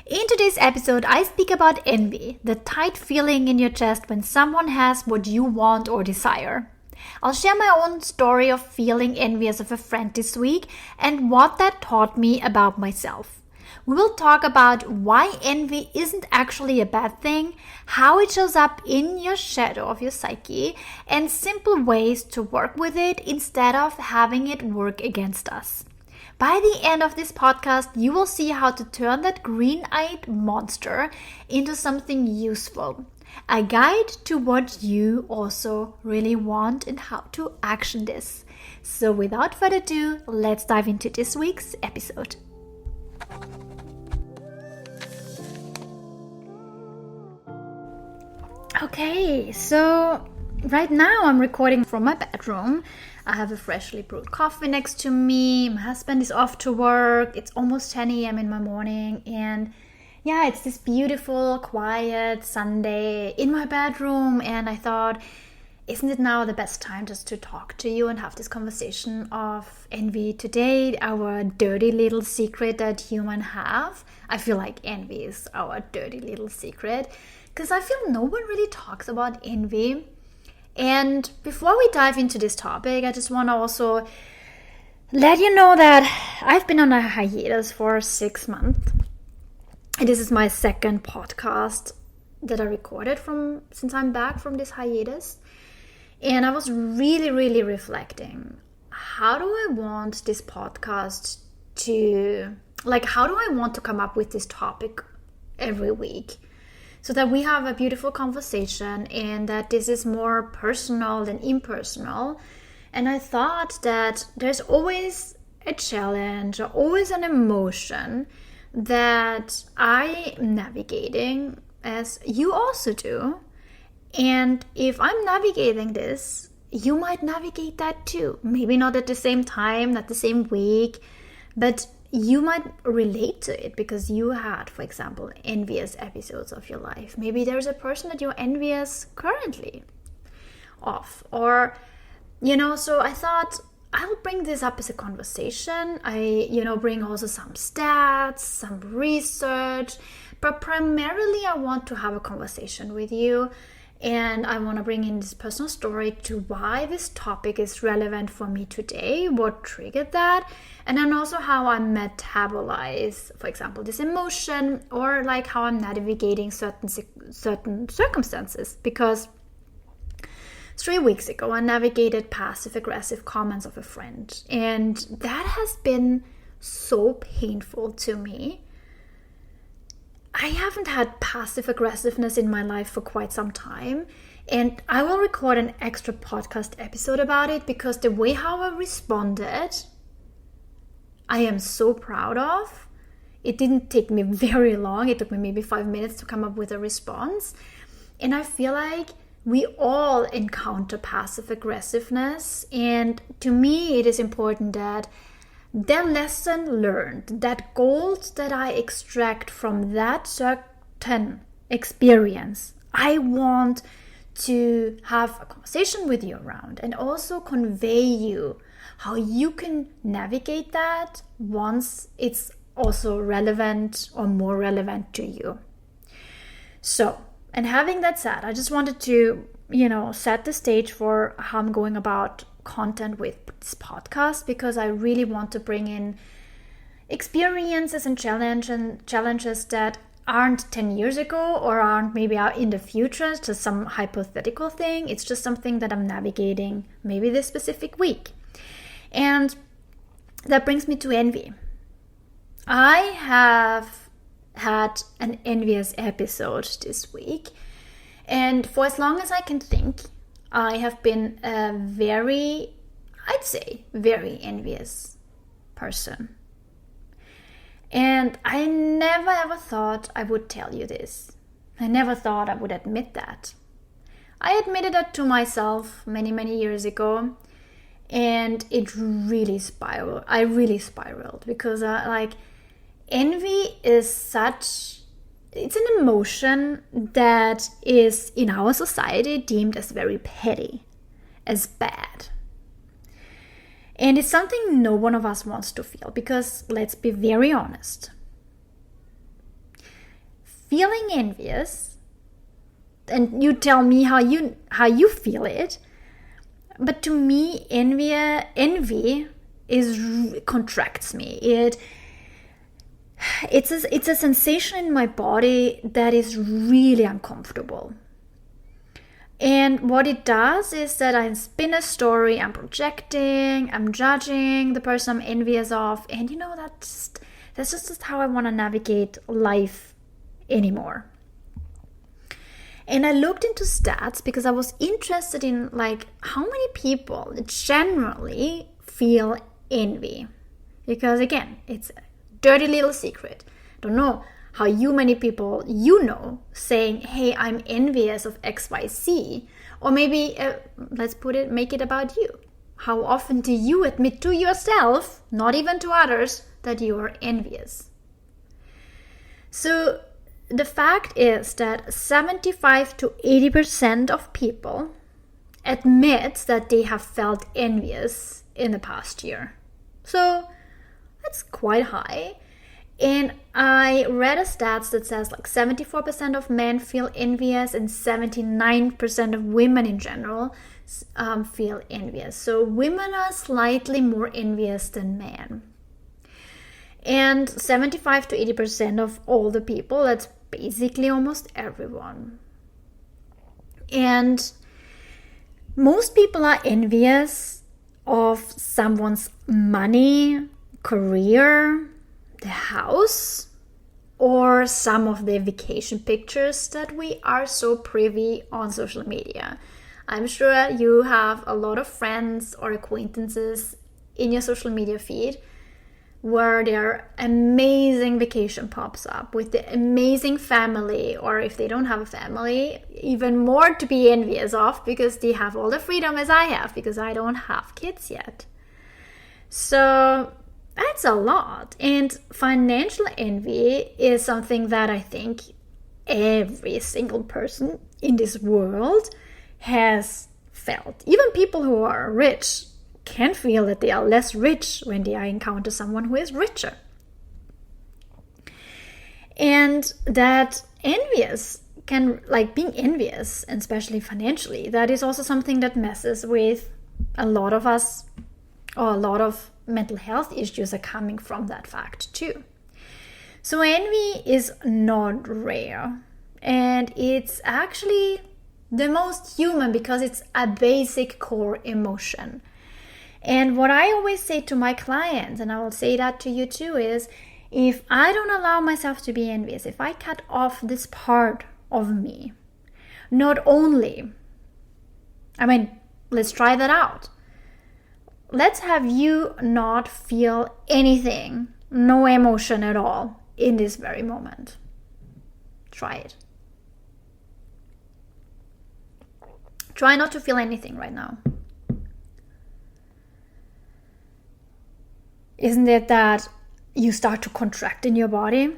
In today's episode, I speak about envy, the tight feeling in your chest when someone has what you want or desire. I'll share my own story of feeling envious of a friend this week and what that taught me about myself. We will talk about why envy isn't actually a bad thing, how it shows up in your shadow of your psyche, and simple ways to work with it instead of having it work against us. By the end of this podcast, you will see how to turn that green-eyed monster into something useful. A guide to what you also really want and how to action this. So without further ado, let's dive into this week's episode. Okay, so right now I'm recording from my bedroom. I have a freshly brewed coffee next to me. My husband is off to work. It's almost 10 a.m. in my morning. And yeah, it's this beautiful, quiet Sunday in my bedroom. And I thought, isn't it now the best time just to talk to you and have this conversation of envy today, our dirty little secret that humans have? I feel like envy is our dirty little secret because I feel no one really talks about envy. And before we dive into this topic, I just want to also let you know that I've been on a hiatus for 6 months. And this is my second podcast that I recorded since I'm back from this hiatus. And I was really reflecting, how do I want this podcast how do I want to come up with this topic every week? So that we have a beautiful conversation and that this is more personal than impersonal. And I thought that there's always a challenge or always an emotion that I'm navigating, as you also do. And if I'm navigating this, you might navigate that too. Maybe not at the same time, not the same week, but you might relate to it because you had, for example, envious episodes of your life. Maybe there's a person that you're envious currently of. Or, so I thought I'll bring this up as a conversation. I, bring also some stats, some research, but primarily I want to have a conversation with you. And I want to bring in this personal story to why this topic is relevant for me today, what triggered that, and then also how I metabolize, for example, this emotion, or like how I'm navigating certain circumstances. Because 3 weeks ago, I navigated passive-aggressive comments of a friend, and that has been so painful to me. I haven't had passive aggressiveness in my life for quite some time, and I will record an extra podcast episode about it because the way how I responded, I am so proud of. It didn't take me very long. It took me maybe 5 minutes to come up with a response. And I feel like we all encounter passive aggressiveness, and to me it is important that the lesson learned, that gold that I extract from that certain experience, I want to have a conversation with you around and also convey you how you can navigate that once it's also relevant or more relevant to you. So, and having that said, I just wanted to, set the stage for how I'm going about content with this podcast, because I really want to bring in experiences and challenges that aren't 10 years ago or aren't maybe out in the future, just some hypothetical thing. It's just something that I'm navigating maybe this specific week. And that brings me to envy. I have had an envious episode this week, and for as long as I can think, I have been a very envious person. And I never ever thought I would tell you this. I never thought I would admit that. I admitted that to myself many years ago, and it really spiraled. I really spiraled because envy is it's an emotion that is in our society deemed as very petty, as bad. And it's something no one of us wants to feel because, let's be very honest, feeling envious, and you tell me how you feel it. But to me, envy contracts me. It's a sensation in my body that is really uncomfortable. And what it does is that I spin a story, I'm projecting, I'm judging the person I'm envious of, and that's just how I want to navigate life anymore. And I looked into stats because I was interested in how many people generally feel envy. Because again, it's a dirty little secret. I don't know how many people saying, hey, I'm envious of XYZ. Or maybe, make it about you. How often do you admit to yourself, not even to others, that you are envious? So the fact is that 75 to 80% of people admit that they have felt envious in the past year. So that's quite high. And I read a stats that says 74% of men feel envious and 79% of women in general feel envious. So women are slightly more envious than men. And 75 to 80% of all the people, that's basically almost everyone. And most people are envious of someone's money, career, the house, or some of the vacation pictures that we are so privy on social media. I'm sure you have a lot of friends or acquaintances in your social media feed where their amazing vacation pops up with the amazing family, or if they don't have a family, even more to be envious of because they have all the freedom as I have because I don't have kids yet. So that's a lot. And financial envy is something that I think every single person in this world has felt. Even people who are rich can feel that they are less rich when they encounter someone who is richer. And that being envious, and especially financially, that is also something that messes with a lot of us, or a lot of mental health issues are coming from that fact too. So envy is not rare, and it's actually the most human because it's a basic core emotion. And what I always say to my clients, and I will say that to you too, is if I don't allow myself to be envious, if I cut off this part of me, not only, let's try that out. Let's have you not feel anything, no emotion at all in this very moment. Try it. Try not to feel anything right now. Isn't it that you start to contract in your body?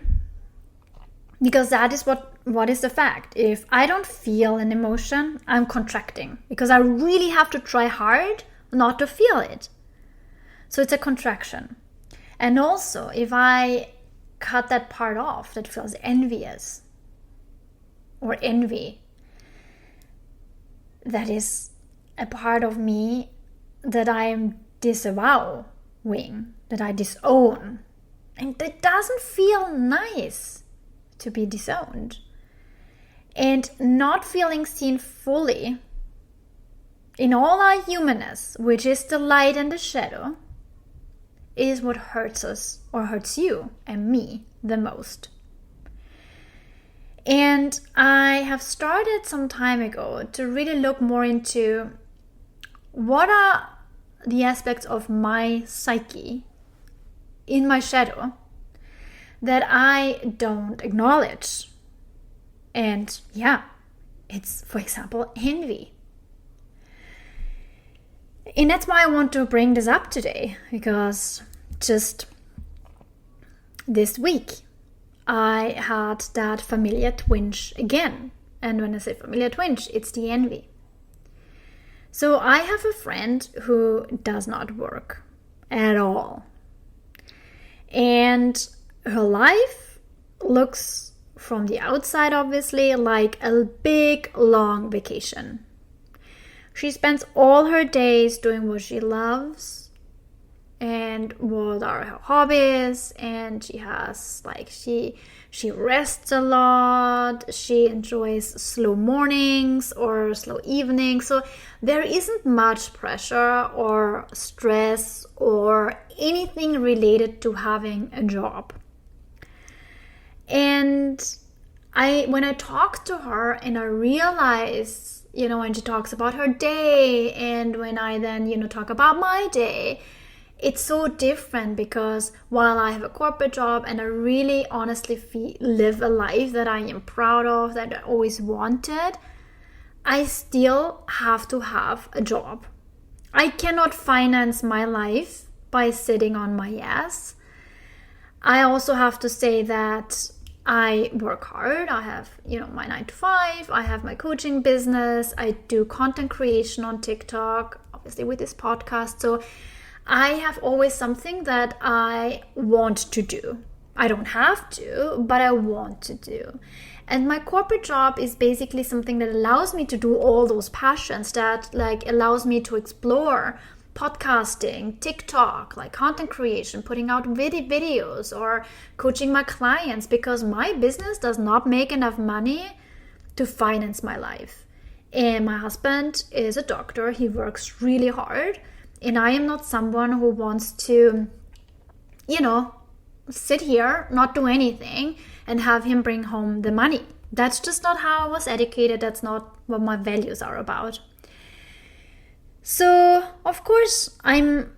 Because that is what is the fact. If I don't feel an emotion, I'm contracting because I really have to try hard not to feel it. So it's a contraction. And also, if I cut that part off that feels envious or envy, that is a part of me that I am disavowing, that I disown. And it doesn't feel nice to be disowned. And not feeling seen fully in all our humanness, which is the light and the shadow, is what hurts us, or hurts you and me the most. And I have started some time ago to really look more into what are the aspects of my psyche in my shadow that I don't acknowledge. And it's, for example, envy. And that's why I want to bring this up today, because just this week I had that familiar twinge again. And when I say familiar twinge, it's the envy. So I have a friend who does not work at all. And her life looks from the outside, obviously, like a big, long vacation. She spends all her days doing what she loves and what are her hobbies, and she has she rests a lot, she enjoys slow mornings or slow evenings, so there isn't much pressure or stress or anything related to having a job. And when I talk to her and I realize, when she talks about her day and when I then, talk about my day, it's so different, because while I have a corporate job and I really honestly live a life that I am proud of, that I always wanted, I still have to have a job. I cannot finance my life by sitting on my ass. I also have to say that I work hard. I have, my 9 to 5. I have my coaching business. I do content creation on TikTok, obviously with this podcast. So I have always something that I want to do. I don't have to, but I want to do. And my corporate job is basically something that allows me to do all those passions, that allows me to explore podcasting, TikTok, content creation, putting out videos, or coaching my clients, because my business does not make enough money to finance my life. And my husband is a doctor. He works really hard. And I am not someone who wants to, sit here, not do anything, and have him bring home the money. That's just not how I was educated. That's not what my values are about. So, of course, I'm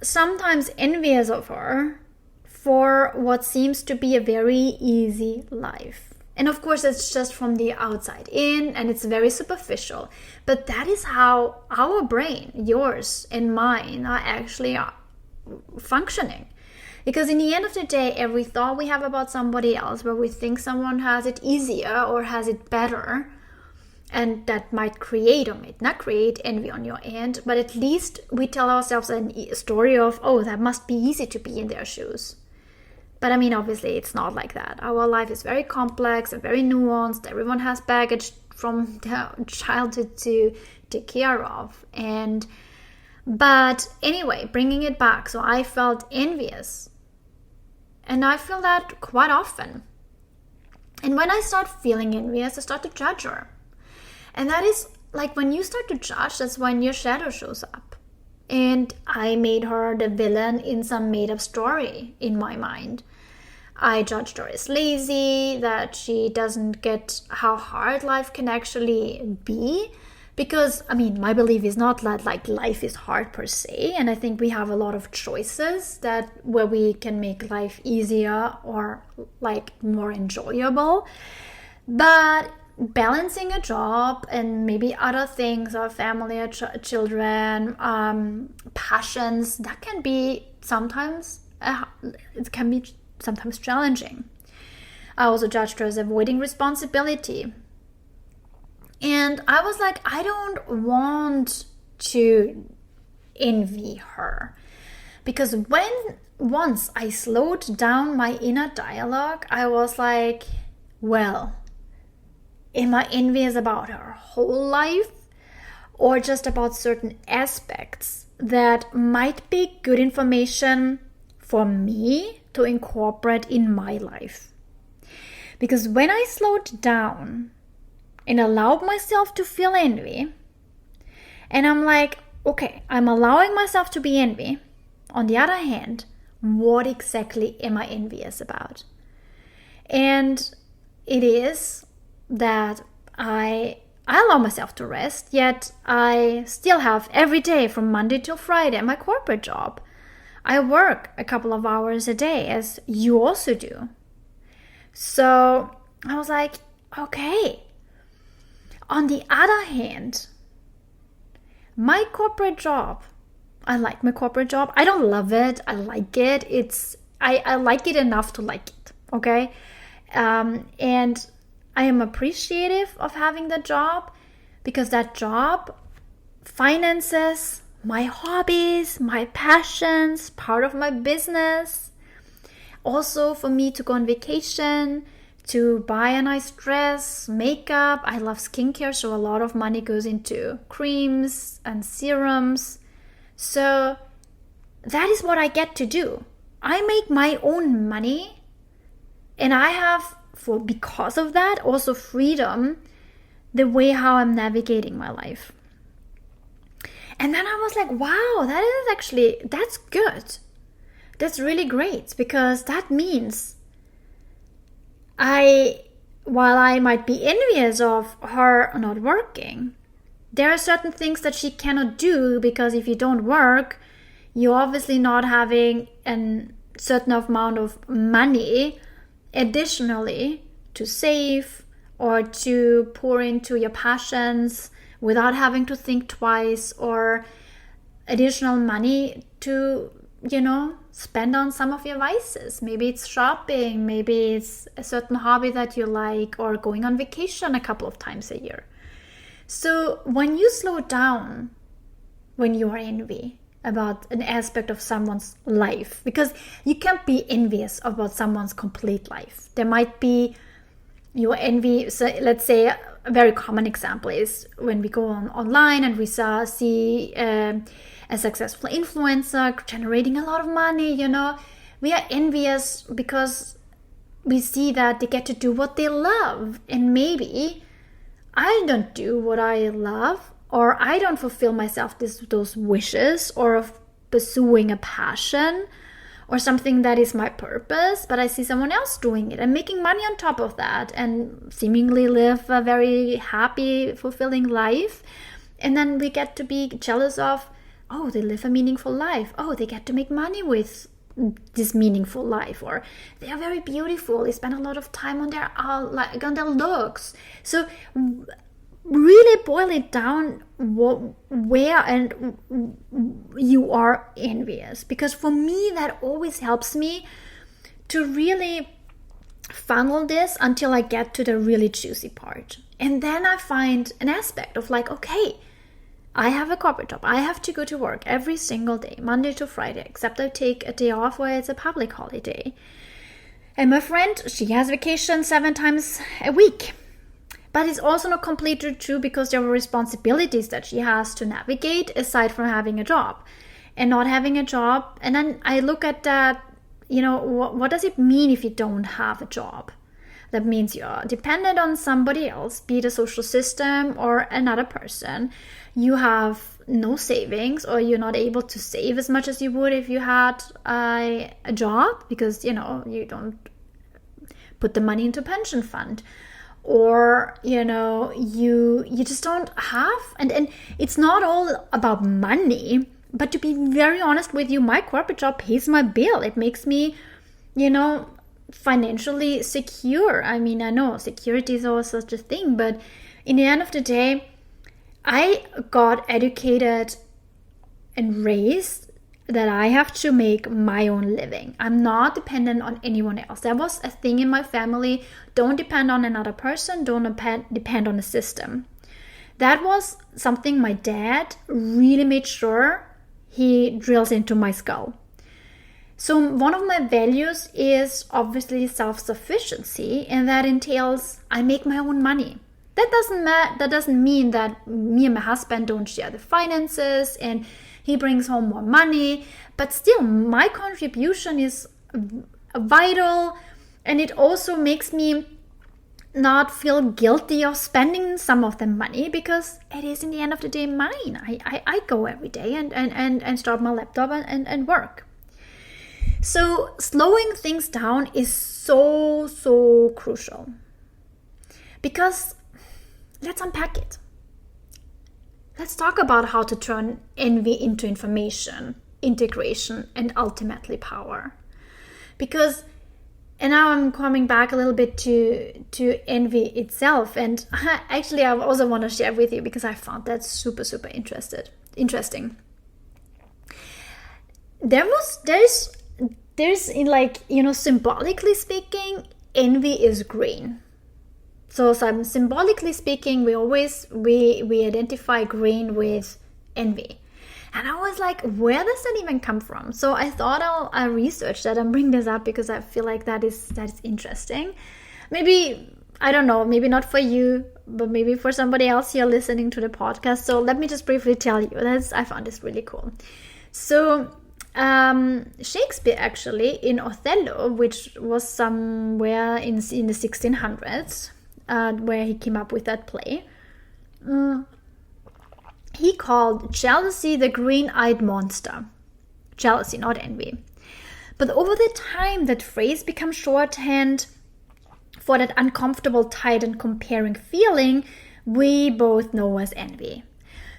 sometimes envious of her for what seems to be a very easy life. And of course, it's just from the outside in, and it's very superficial. But that is how our brain, yours and mine, are actually functioning. Because in the end of the day, every thought we have about somebody else, where we think someone has it easier or has it better, and that might create or might not create envy on your end, but at least we tell ourselves a story of, oh, that must be easy to be in their shoes. But obviously it's not like that. Our life is very complex and very nuanced. Everyone has baggage from their childhood to take care of. But anyway, bringing it back. So I felt envious. And I feel that quite often. And when I start feeling envious, I start to judge her. And that is when you start to judge, that's when your shadow shows up. And I made her the villain in some made-up story in my mind. I judged her as lazy, that she doesn't get how hard life can actually be. Because, my belief is not that life is hard per se. And I think we have a lot of choices where we can make life easier or more enjoyable. But balancing a job and maybe other things, our family, our children, passions, that can be sometimes challenging. I also judged her as avoiding responsibility. And I was like, I don't want to envy her. Because once I slowed down my inner dialogue, I was like, well, am I envious about her whole life, or just about certain aspects that might be good information for me to incorporate in my life? Because when I slowed down and allowed myself to feel envy, and I'm like, okay, I'm allowing myself to be envy. On the other hand, what exactly am I envious about? And it is that I allow myself to rest, yet I still have every day from Monday till Friday my corporate job. I work a couple of hours a day, as you also do. So I was like, okay. On the other hand, my corporate job, I like my corporate job. I don't love it. I like it. I like it enough to like it, okay? And I am appreciative of having the job, because that job finances my hobbies, my passions, part of my business. Also for me to go on vacation, to buy a nice dress, makeup. I love skincare, so a lot of money goes into creams and serums. So that is what I get to do. I make my own money, and I have, because of that, also freedom the way how I'm navigating my life. And then I was like, wow, that's good. That's really great, because that means while I might be envious of her not working, there are certain things that she cannot do, because if you don't work, you're obviously not having a certain amount of money additionally to save or to pour into your passions without having to think twice, or additional money to, spend on some of your vices. Maybe it's shopping, maybe it's a certain hobby that you like, or going on vacation a couple of times a year. So when you slow down, when you are envy about an aspect of someone's life, because you can't be envious about someone's complete life. There might be your envy. So let's say a very common example is when we go online and we see a successful influencer generating a lot of money, we are envious because we see that they get to do what they love. And maybe I don't do what I love, or I don't fulfill myself those wishes, or of pursuing a passion or something that is my purpose, but I see someone else doing it and making money on top of that and seemingly live a very happy, fulfilling life. And then we get to be jealous of, oh, they live a meaningful life. Oh, they get to make money with this meaningful life, or they are very beautiful. They spend a lot of time on their looks. So really boil it down where and you are envious, because for me that always helps me to really funnel this until I get to the really juicy part. And then I find an aspect of like, okay, I have a corporate job. I have to go to work every single day, Monday to Friday, except I take a day off where it's a public holiday. And my friend, she has vacation 7 times a week. But it's also not completely true, because there are responsibilities that she has to navigate aside from having a job. And not having a job, and then I look at that, what does it mean if you don't have a job? That means you're dependent on somebody else, be it a social system or another person. You have no savings, or you're not able to save as much as you would if you had a job, because, you don't put the money into a pension fund. Or, you just don't have, and it's not all about money, but to be very honest with you, my corporate job pays my bill. It makes me, financially secure. I mean, I know security is also such a thing, but in the end of the day, I got educated and raised that I have to make my own living. I'm not dependent on anyone else. That was a thing in my family. Don't depend on another person. Don't depend on a system. That was something my dad really made sure he drills into my skull. So one of my values is obviously self-sufficiency, and that entails I make my own money. That doesn't mean that me and my husband don't share the finances and he brings home more money, but still my contribution is vital, and it also makes me not feel guilty of spending some of the money, because it is in the end of the day mine. I go every day and start my laptop and work. So slowing things down is so crucial, because let's unpack it. Let's talk about how to turn envy into information, integration, and ultimately power. Because, and now I'm coming back a little bit to envy itself, and actually I also want to share with you because I found that super interesting. There's in, like, symbolically speaking, envy is green. So symbolically speaking, we identify green with envy. And I was like, where does that even come from? So I thought I'll research that and bring this up because I feel like that is interesting. maybe, I don't know, maybe not for you, but maybe for somebody else here listening to the podcast. So let me just briefly tell you. I found this really cool. So Shakespeare actually in Othello, which was somewhere in the 1600s, where he came up with that play, he called jealousy the green-eyed monster. Jealousy, not envy. But over the time, that phrase becomes shorthand for that uncomfortable, tight and comparing feeling we both know as envy.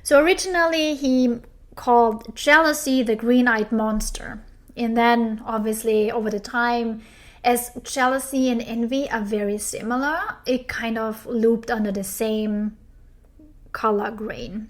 So originally he called jealousy the green-eyed monster. And then obviously over the time, as jealousy and envy are very similar, it kind of looped under the same color green.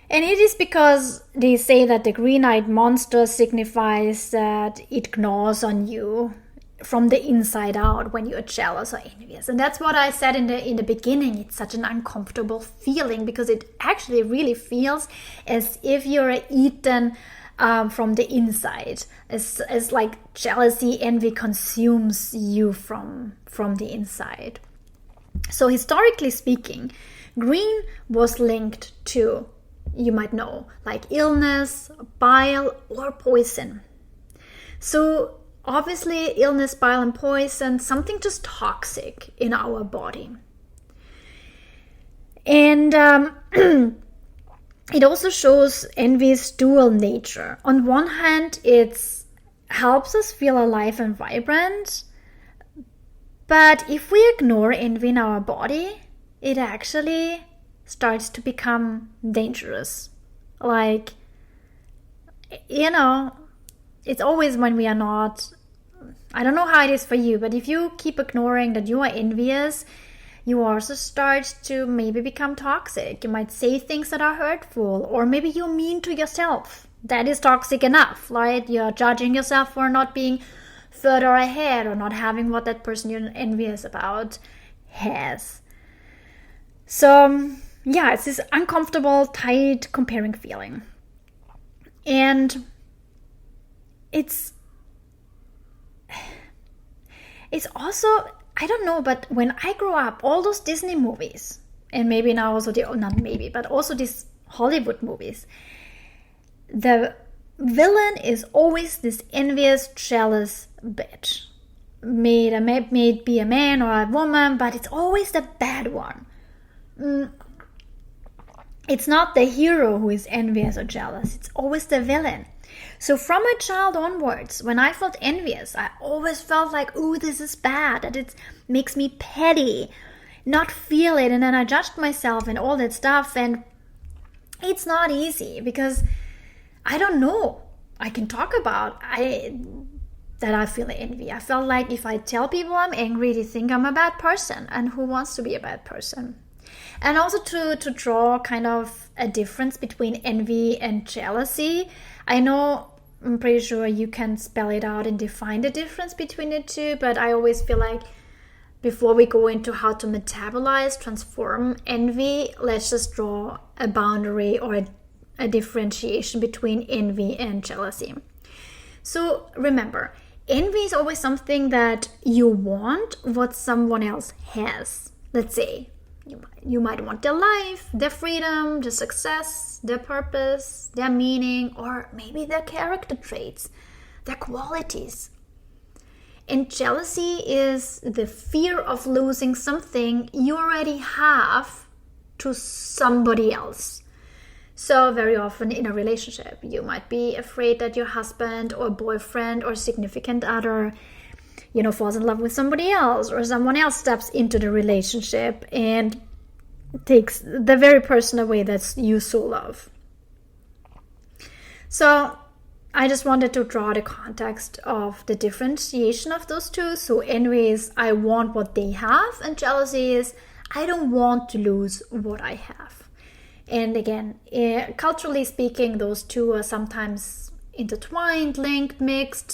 And it is because they say that the green-eyed monster signifies that it gnaws on you from the inside out when you're jealous or envious. And that's what I said in the beginning. It's such an uncomfortable feeling because it actually really feels as if you're eaten from the inside, as like jealousy, envy consumes you from the inside. So historically speaking, green was linked to, you might know, like illness, bile, or poison. So obviously, illness, bile, and poison, something just toxic in our body. And it also shows envy's dual nature. On one hand, it helps us feel alive and vibrant. But if we ignore envy in our body, it actually starts to become dangerous. Like, it's always when we are not, I don't know how it is for you, but if you keep ignoring that you are envious, you also start to maybe become toxic. You might say things that are hurtful, or maybe you're mean to yourself. That is toxic enough, right? You're judging yourself for not being further ahead or not having what that person you're envious about has. So, yeah, it's this uncomfortable, tight, comparing feeling. And it's also, I don't know, but when I grew up, all those Disney movies, and maybe now also also these Hollywood movies, the villain is always this envious, jealous bitch. May it be a man or a woman, but it's always the bad one. It's not the hero who is envious or jealous. It's always the villain. So from a child onwards, when I felt envious, I always felt like, ooh, this is bad, that it makes me petty, not feel it, and then I judged myself and all that stuff. And it's not easy because I don't know. I can talk about that I feel envy. I felt like if I tell people I'm angry, they think I'm a bad person, and who wants to be a bad person? And also to draw kind of a difference between envy and jealousy. I know, I'm pretty sure you can spell it out and define the difference between the two, but I always feel like before we go into how to metabolize, transform envy, let's just draw a boundary or a differentiation between envy and jealousy. So remember, envy is always something that you want what someone else has. Let's say you might want their life, their freedom, their success, their purpose, their meaning, or maybe their character traits, their qualities. And jealousy is the fear of losing something you already have to somebody else. So very often in a relationship, you might be afraid that your husband or boyfriend or significant other falls in love with somebody else, or someone else steps into the relationship and takes the very person away that you so love. So I just wanted to draw the context of the differentiation of those two. So envy is I want what they have, and jealousy is I don't want to lose what I have. And again, culturally speaking, those two are sometimes intertwined, linked, mixed.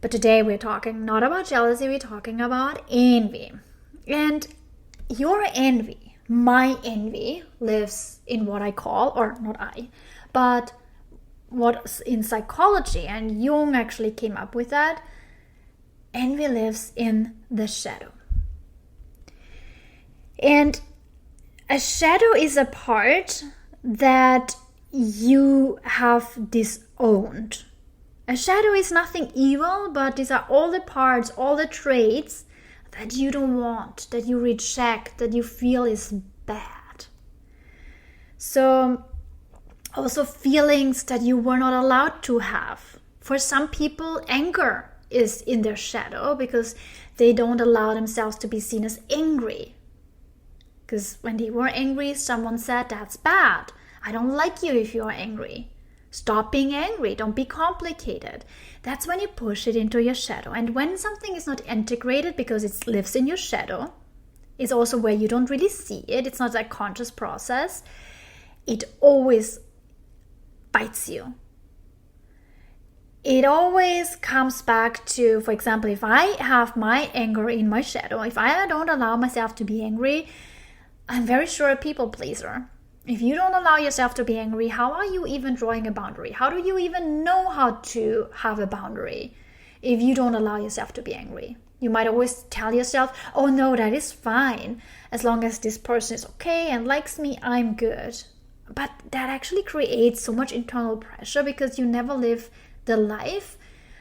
But today we're talking not about jealousy, we're talking about envy. And your envy, my envy, lives in what I call, or not I, but what's in psychology, and Jung actually came up with that, envy lives in the shadow. And a shadow is a part that you have disowned. A shadow is nothing evil, but these are all the parts, all the traits that you don't want, that you reject, that you feel is bad. So also feelings that you were not allowed to have. For some people, anger is in their shadow because they don't allow themselves to be seen as angry. Because when they were angry, someone said, that's bad. I don't like you if you are angry. Stop being angry. Don't be complicated. That's when you push it into your shadow. And when something is not integrated because it lives in your shadow, it's also where you don't really see it. It's not a conscious process. It always bites you. It always comes back to, for example, if I have my anger in my shadow, if I don't allow myself to be angry, I'm very sure a people pleaser. If you don't allow yourself to be angry, how are you even drawing a boundary? How do you even know how to have a boundary if you don't allow yourself to be angry? You might always tell yourself, oh no, that is fine. As long as this person is okay and likes me, I'm good. But that actually creates so much internal pressure because you never live the life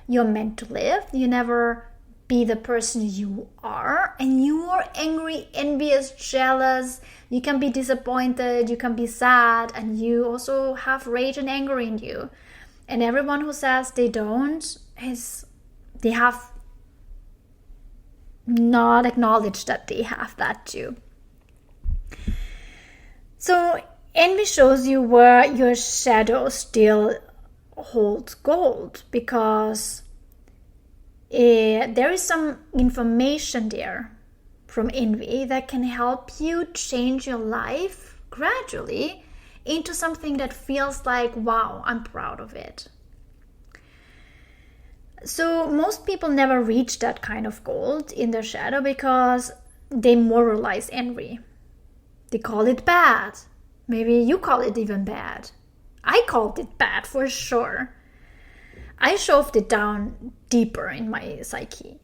you're meant to live. You never be the person you are, and you are angry, envious, jealous. You can be disappointed, you can be sad, and you also have rage and anger in you. And everyone who says they don't they have not acknowledged that they have that too. So envy shows you where your shadow still holds gold, because there is some information there from envy that can help you change your life gradually into something that feels like, wow, I'm proud of it. So most people never reach that kind of gold in their shadow because they moralize envy. They call it bad. Maybe you call it even bad. I called it bad for sure. I shoved it down deeper in my psyche.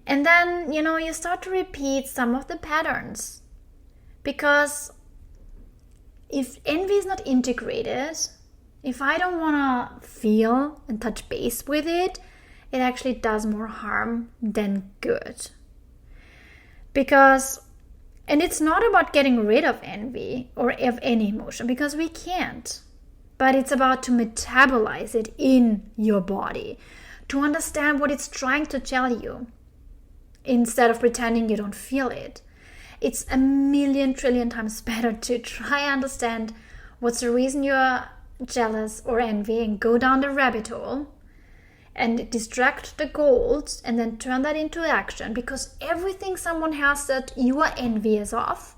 And then, you start to repeat some of the patterns. Because if envy is not integrated, if I don't want to feel and touch base with it, it actually does more harm than good. And it's not about getting rid of envy or of any emotion, because we can't. But it's about to metabolize it in your body, to understand what it's trying to tell you, instead of pretending you don't feel it. It's 1,000,000 trillion times better to try and understand what's the reason you're jealous or envy, and go down the rabbit hole and distract the gold and then turn that into action. Because everything someone has that you are envious of,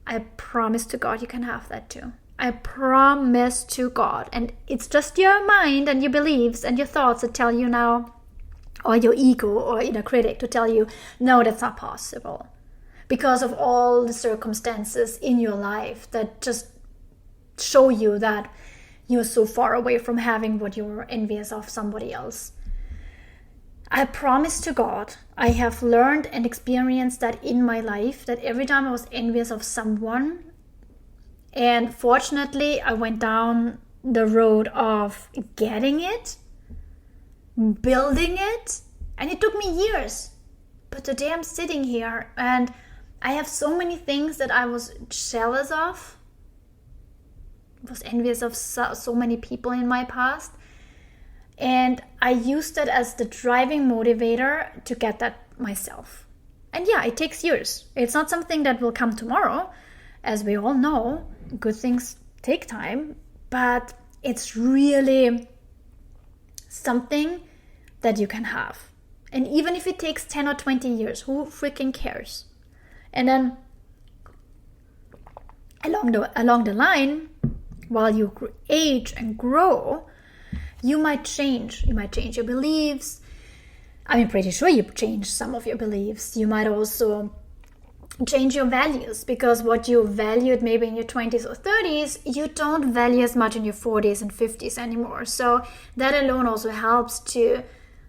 I promise to God you can have that too. I promise to God. And it's just your mind and your beliefs and your thoughts that tell you now, or your ego or inner critic to tell you, no, that's not possible. Because of all the circumstances in your life that just show you that you're so far away from having what you're envious of somebody else. I promise to God, I have learned and experienced that in my life, that every time I was envious of someone, and fortunately, I went down the road of getting it, building it, and it took me years. But today I'm sitting here and I have so many things that I was jealous of, was envious of so many people in my past. And I used that as the driving motivator to get that myself. And yeah, it takes years. It's not something that will come tomorrow. As we all know, good things take time, but it's really something that you can have. And even if it takes 10 or 20 years, who freaking cares? And then along the line, while you age and grow, you might change. You might change your beliefs. I'm pretty sure you change some of your beliefs. You might also change your values, because what you valued maybe in your 20s or 30s, you don't value as much in your 40s and 50s anymore. So that alone also helps to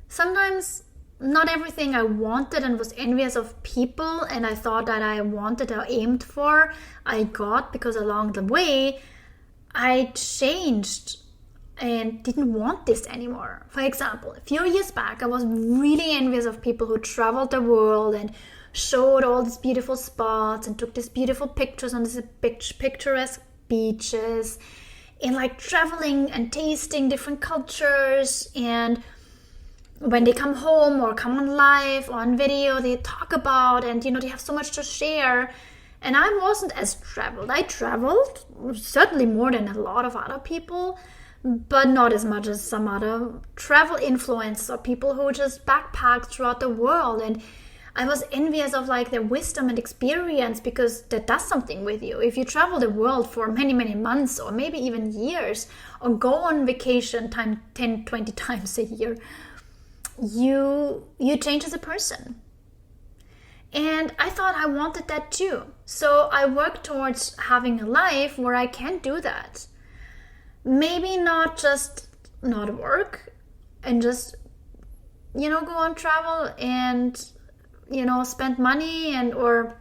sometimes not everything I wanted and was envious of people and I thought that I wanted or aimed for, I got, because along the way, I changed and didn't want this anymore. For example, a few years back, I was really envious of people who traveled the world and showed all these beautiful spots and took these beautiful pictures on these picturesque beaches and like traveling and tasting different cultures. And when they come home or come on live or on video, they talk about, and they have so much to share. And I wasn't as traveled. I traveled certainly more than a lot of other people, but not as much as some other travel influencers or people who just backpack throughout the world. And I was envious of like their wisdom and experience, because that does something with you. If you travel the world for many, many months or maybe even years, or go on vacation 10, 20 times a year, you change as a person. And I thought I wanted that too. So I worked towards having a life where I can do that. Maybe not just not work and just, go on travel and, spend money. And or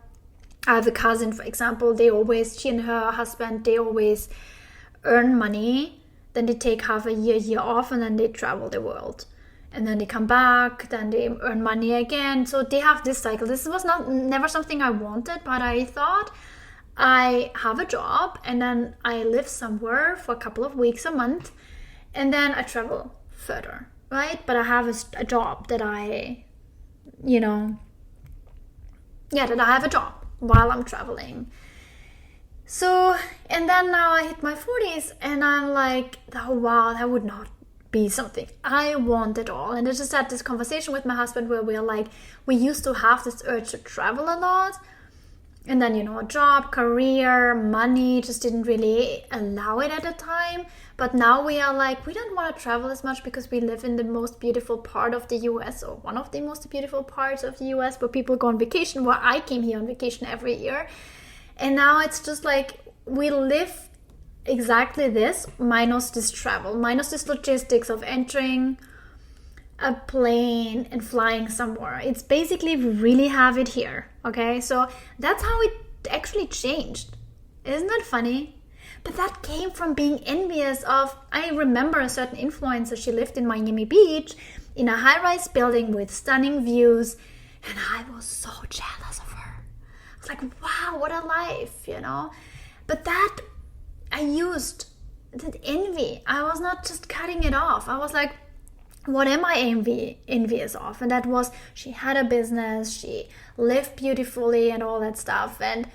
I have a cousin, for example, she and her husband, they always earn money. Then they take half a year off, and then they travel the world. And then they come back, then they earn money again. So they have this cycle. This was never something I wanted, but I thought I have a job and then I live somewhere for a couple of weeks, a month, and then I travel further, right? But I have a job that that I have a job while I'm traveling. So, and then now I hit my 40s and I'm like, oh wow, that would not be something I want at all. And I just had this conversation with my husband where we used to have this urge to travel a lot, and then a job, career, money just didn't really allow it at the time. But now we are like, we don't want to travel as much because we live in the most beautiful part of the US, or one of the most beautiful parts of the US, where people go on vacation, where I came here on vacation every year. And now it's just like we live exactly this, minus this travel, minus this logistics of entering a plane and flying somewhere. It's basically we really have it here, okay? So that's how it actually changed. Isn't that funny? But that came from being envious of, I remember a certain influencer, she lived in Miami Beach in a high-rise building with stunning views, and I was so jealous of her. I was like, wow, what a life, But that I used that envy. I was not just cutting it off. I was like, what am I envious of? And that was, she had a business, she lived beautifully and all that stuff. And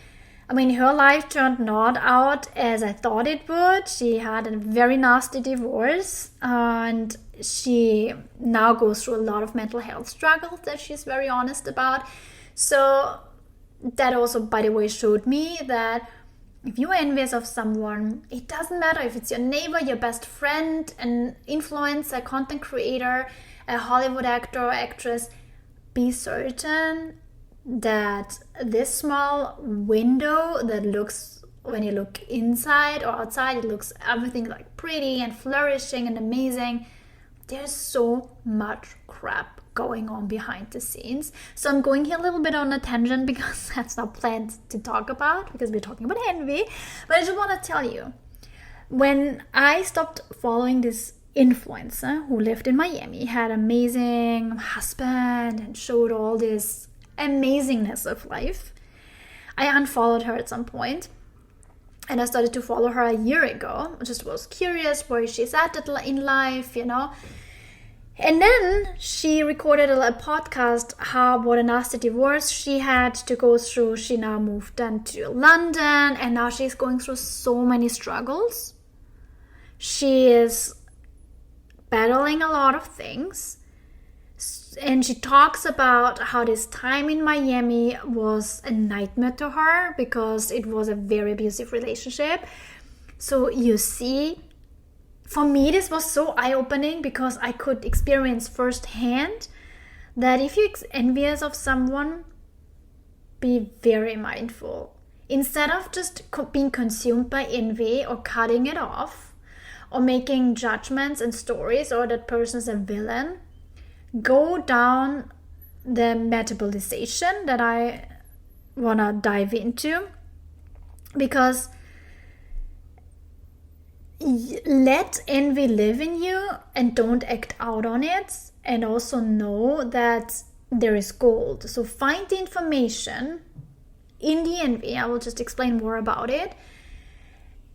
I mean, her life turned not out as I thought it would. She had a very nasty divorce, and she now goes through a lot of mental health struggles that she's very honest about. So that also, by the way, showed me that if you're envious of someone, it doesn't matter if it's your neighbor, your best friend, an influencer, content creator, a Hollywood actor or actress, be certain that this small window that looks, when you look inside or outside, it looks everything like pretty and flourishing and amazing. There's so much crap going on behind the scenes. So I'm going here a little bit on a tangent because that's not planned to talk about, because we're talking about envy. But I just want to tell you, when I stopped following this influencer who lived in Miami, had an amazing husband and showed all this amazingness of life, I unfollowed her at some point. And I started to follow her a year ago. I just was curious where she's at in life, And then she recorded a podcast what a nasty divorce she had to go through. She now moved then to London, and now she's going through so many struggles. She is battling a lot of things. And she talks about how this time in Miami was a nightmare to her because it was a very abusive relationship. So you see, for me, this was so eye-opening because I could experience firsthand that if you're envious of someone, be very mindful. Instead of just being consumed by envy or cutting it off or making judgments and stories or that person's a villain, go down the metabolization that I want to dive into, because let envy live in you and don't act out on it, and also know that there is gold. So find the information in the envy. I will just explain more about it,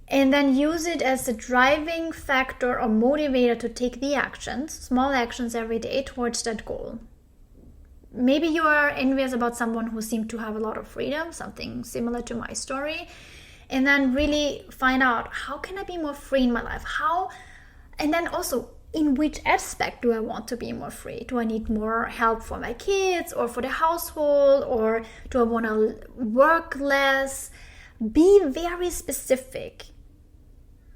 and then use it as the driving factor or motivator to take the actions, small actions every day towards that goal. Maybe you are envious about someone who seemed to have a lot of freedom, something similar to my story, and then really find out, how can I be more free in my life? And then also, in which aspect do I want to be more free? Do I need more help for my kids or for the household, or do I want to work less? Be very specific.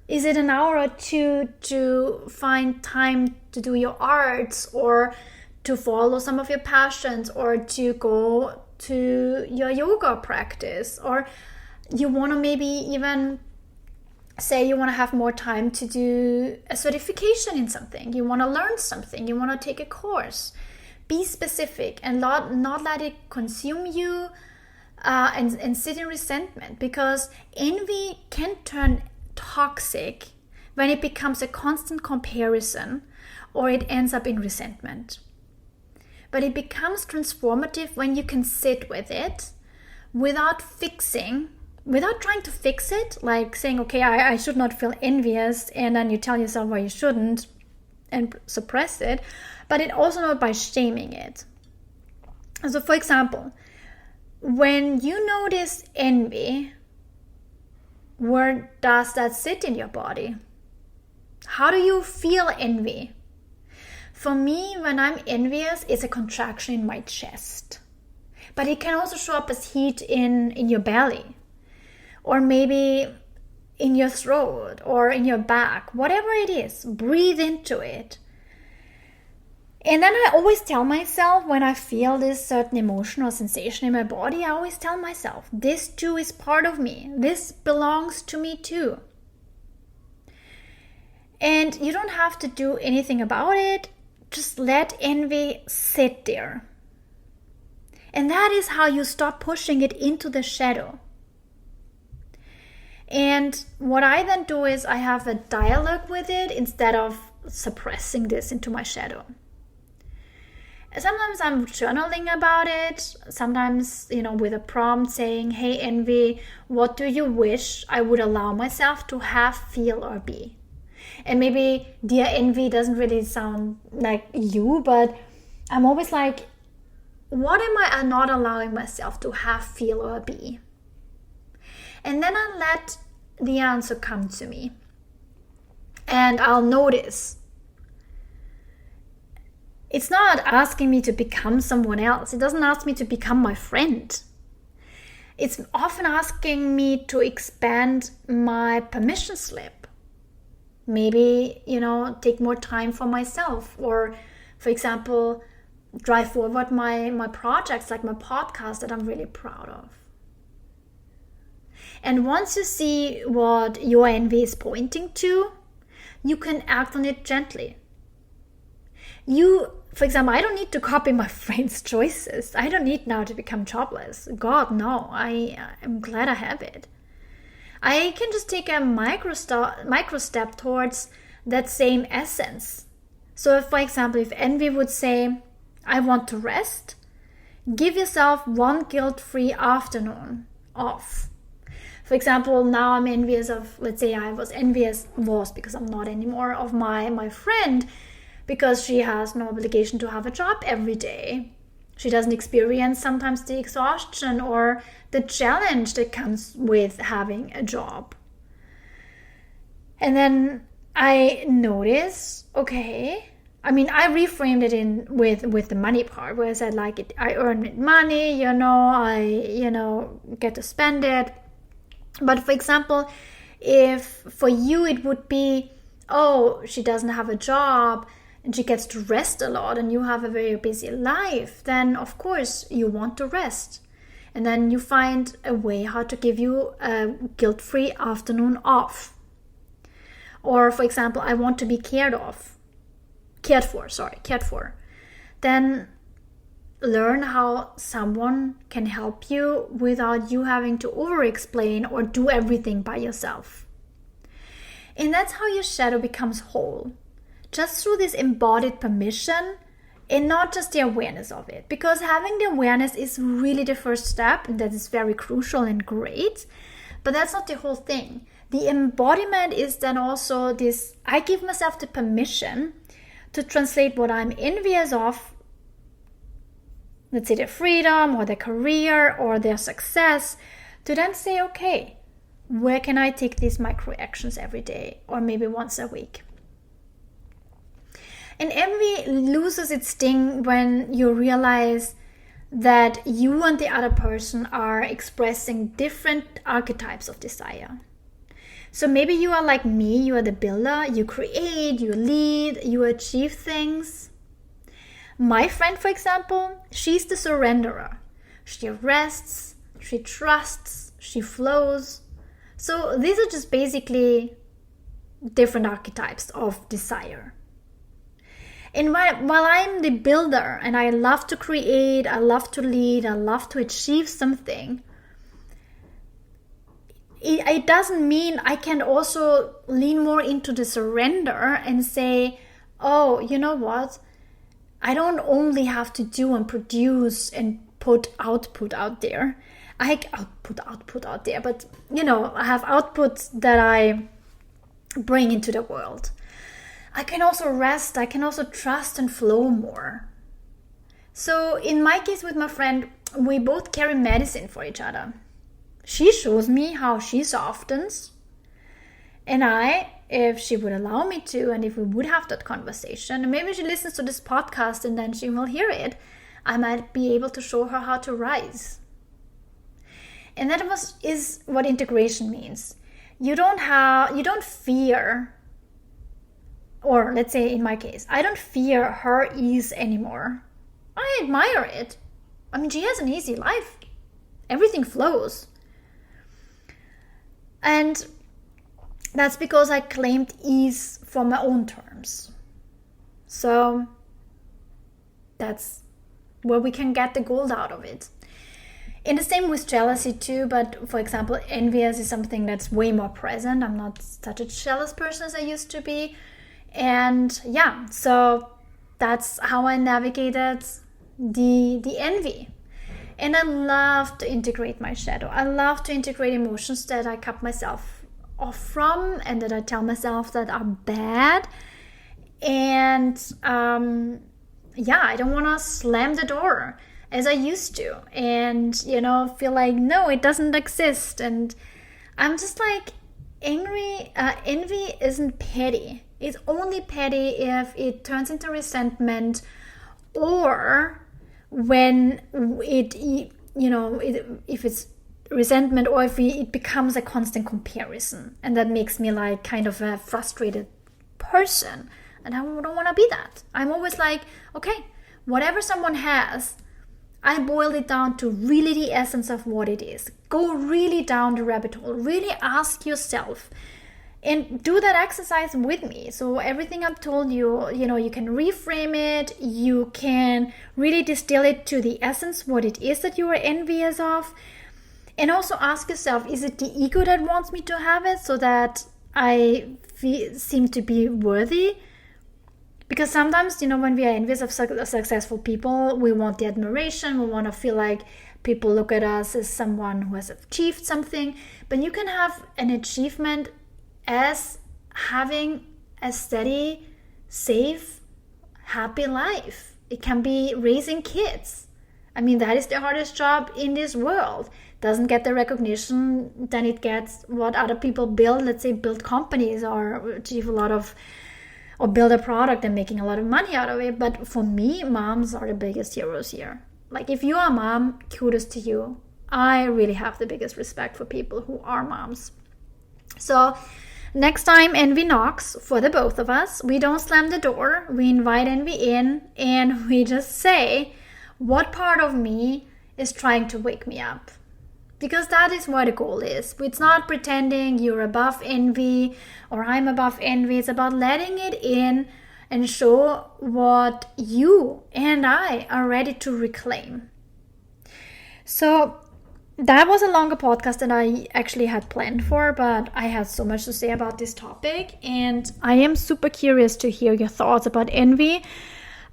Is it an hour or two to find time to do your arts, or to follow some of your passions, or to go to your yoga practice? Or you want to maybe even say you want to have more time to do a certification in something. You want to learn something. You want to take a course. Be specific and not let it consume you and sit in resentment, because envy can turn toxic when it becomes a constant comparison or it ends up in resentment. But it becomes transformative when you can sit with it without trying to fix it, like saying, okay, I should not feel envious, and then you tell yourself why you shouldn't and suppress it, but it also not by shaming it. So for example, when you notice envy, where does that sit in your body? How do you feel envy? For me, when I'm envious, it's a contraction in my chest. But it can also show up as heat in your belly, or maybe in your throat or in your back. Whatever it is, breathe into it. And then I always tell myself, when I feel this certain emotion or sensation in my body, I always tell myself, this too is part of me. This belongs to me too. And you don't have to do anything about it. Just let envy sit there. And that is how you stop pushing it into the shadow. And what I then do is I have a dialogue with it instead of suppressing this into my shadow. Sometimes I'm journaling about it. Sometimes, with a prompt saying, hey, envy, what do you wish I would allow myself to have, feel, or be? And maybe dear envy doesn't really sound like you, but I'm always like, what am I not allowing myself to have, feel, or be? And then I let the answer come to me. And I'll notice. It's not asking me to become someone else. It doesn't ask me to become my friend. It's often asking me to expand my permission slip. Maybe, take more time for myself. Or, for example, drive forward my projects, like my podcast that I'm really proud of. And once you see what your envy is pointing to, you can act on it gently. For example, I don't need to copy my friend's choices. I don't need now to become jobless. God, no. I am glad I have it. I can just take a micro step towards that same essence. So, for example, if envy would say, I want to rest, give yourself one guilt-free afternoon off. For example, now I'm envious of, let's say I was because I'm not anymore, of my friend, because she has no obligation to have a job every day. She doesn't experience sometimes the exhaustion or the challenge that comes with having a job. And then I notice, okay, I reframed it with the money part, where I said, I earn money, I get to spend it. But for example, if for you it would be, oh, she doesn't have a job and she gets to rest a lot and you have a very busy life, then of course you want to rest. And then you find a way how to give you a guilt-free afternoon off. Or for example, I want to be cared for. then learn how someone can help you without you having to over-explain or do everything by yourself. And that's how your shadow becomes whole. Just through this embodied permission and not just the awareness of it. Because having the awareness is really the first step, and that is very crucial and great. But that's not the whole thing. The embodiment is then also this, I give myself the permission to translate what I'm envious of, let's say their freedom or their career or their success, to then say, okay, where can I take these micro actions every day or maybe once a week? And envy loses its sting when you realize that you and the other person are expressing different archetypes of desire. So maybe you are like me, you are the builder, you create, you lead, you achieve things. My friend, for example, she's the surrenderer. She rests, she trusts, she flows. So these are just basically different archetypes of desire. And while I'm the builder and I love to create, I love to lead, I love to achieve something, it doesn't mean I can also lean more into the surrender and say, oh, you know what? I don't only have to do and produce and put output out there. I output out there, but I have output that I bring into the world. I can also rest, I can also trust and flow more. So in my case with my friend, we both carry medicine for each other. She shows me how she softens, and I, if she would allow me to, and if we would have that conversation, and maybe she listens to this podcast and then she will hear it, I might be able to show her how to rise. And that is what integration means. You don't fear, or let's say in my case, I don't fear her ease anymore. I admire it. I mean, she has an easy life. Everything flows. And that's because I claimed ease for my own terms. So that's where we can get the gold out of it. And the same with jealousy too, but for example, envious is something that's way more present. I'm not such a jealous person as I used to be. And yeah, so that's how I navigated the envy. And I love to integrate my shadow. I love to integrate emotions that I cut myself off from and that I tell myself that are bad. And I don't want to slam the door as I used to and, feel like, no, it doesn't exist. And I'm just like, envy isn't petty. It's only petty if it turns into resentment or when if it's resentment or if it becomes a constant comparison. And that makes me like kind of a frustrated person. And I don't want to be that. I'm always like, okay, whatever someone has, I boil it down to really the essence of what it is. Go really down the rabbit hole. Really ask yourself and do that exercise with me. So everything I've told you, you can reframe it. You can really distill it to the essence, what it is that you are envious of. And also ask yourself, is it the ego that wants me to have it so that I seem to be worthy? Because sometimes, when we are envious of successful people, we want the admiration. We want to feel like people look at us as someone who has achieved something. But you can have an achievement as having a steady, safe, happy life. It can be raising kids. I mean, that is the hardest job in this world. Doesn't get the recognition than it gets what other people build. Let's say build companies or achieve a lot of, or build a product and making a lot of money out of it. But for me, moms are the biggest heroes here. Like if you are a mom, kudos to you. I really have the biggest respect for people who are moms. So next time envy knocks for the both of us, we don't slam the door. We invite envy in and we just say, what part of me is trying to wake me up? Because that is what the goal is. It's not pretending you're above envy or I'm above envy. It's about letting it in and show what you and I are ready to reclaim. So that was a longer podcast than I actually had planned for, but I had so much to say about this topic, and I am super curious to hear your thoughts about envy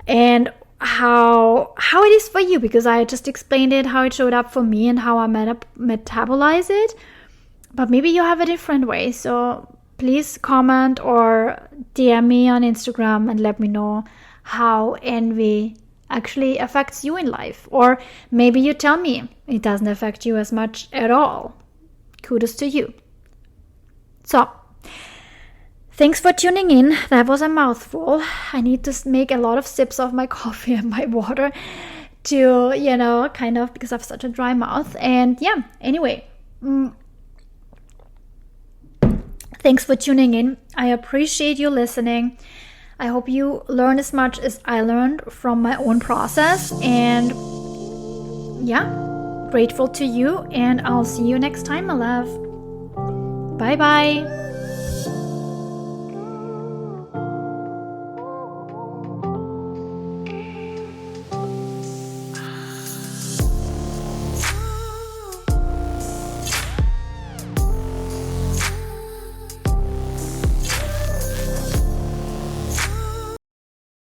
and how it is for you, because I just explained it, how it showed up for me and how I metabolize it. But maybe you have a different way. So please comment or DM me on Instagram and let me know how envy actually affects you in life. Or maybe you tell me it doesn't affect you as much at all. Kudos to you. So, thanks for tuning in. That was a mouthful. I need to make a lot of sips of my coffee and my water to, kind of, because I have such a dry mouth. And yeah, anyway. Thanks for tuning in. I appreciate you listening. I hope you learn as much as I learned from my own process. And yeah, grateful to you. And I'll see you next time, my love. Bye-bye.